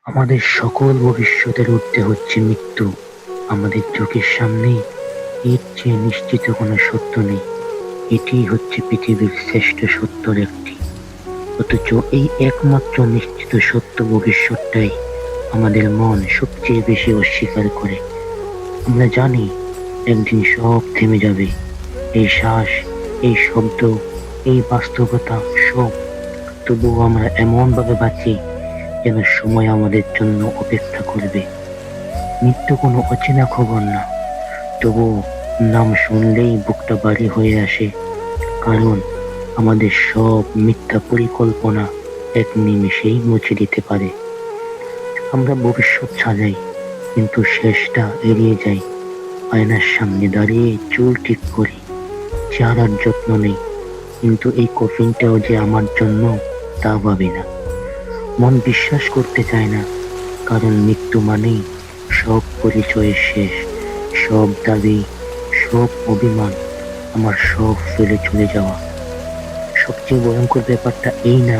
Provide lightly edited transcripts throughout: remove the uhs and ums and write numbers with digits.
আমাদের সকল ভবিষ্যতের ঊর্ধ্বে হচ্ছে মৃত্যু। আমাদের চোখের সামনেই এর চেয়ে নিশ্চিত কোনো সত্য নেই। এটি হচ্ছে পৃথিবীর শ্রেষ্ঠ সত্যর একটি। অথচ এই একমাত্র নিশ্চিত সত্য ভবিষ্যৎটাই আমাদের মন সবচেয়ে বেশি অস্বীকার করে। আমরা জানি একদিন সব থেমে যাবে, এই শ্বাস, এই শব্দ, এই বাস্তবতা সব। তবুও আমরা এমন ভাবে বাঁচি যেন সময় আমাদের জন্য অপেক্ষা করবে। মৃত্যু কোনো অচেনা খবর না, তবুও নাম শুনলেই বুকটা ভারী হয়ে আসে। কারণ আমাদের সব মিথ্যা পরিকল্পনা এক নিমেষেই মুছে দিতে পারে। আমরা ভবিষ্যৎ সাজাই, কিন্তু শেষটা এড়িয়ে যাই। আয়নার সামনে দাঁড়িয়ে চুল ঠিক করি, চেহারার যত্ন নেই, কিন্তু এই কফিনটাও যে আমার জন্য তা ভাবি না। মন বিশ্বাস করতে চায় না, কারণ মৃত্যু মানেই সব পরিচয়ের শেষ, সব দাবি, সব অভিমান, আমার সব ফেলে চলে যাওয়া। সবচেয়ে ভয়ঙ্কর ব্যাপারটা এই না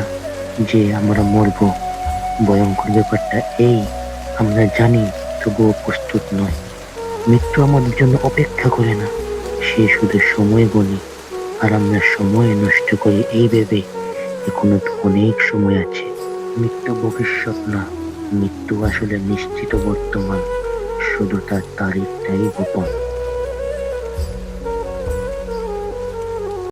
যে আমরা মরব, ভয়ঙ্কর ব্যাপারটা এই আমরা জানি তবুও প্রস্তুত নয়। মৃত্যু আমাদের জন্য অপেক্ষা করে না, সে শুধু সময় বলে। আর আমরা সময় নষ্ট করি এই ভেবে এখনো তো অনেক সময় আছে। মৃত্যু ভবিষ্যৎ না, মৃত্যু আসলে নিশ্চিত বর্তমান, শুধু তার তারিখটাই গোপন।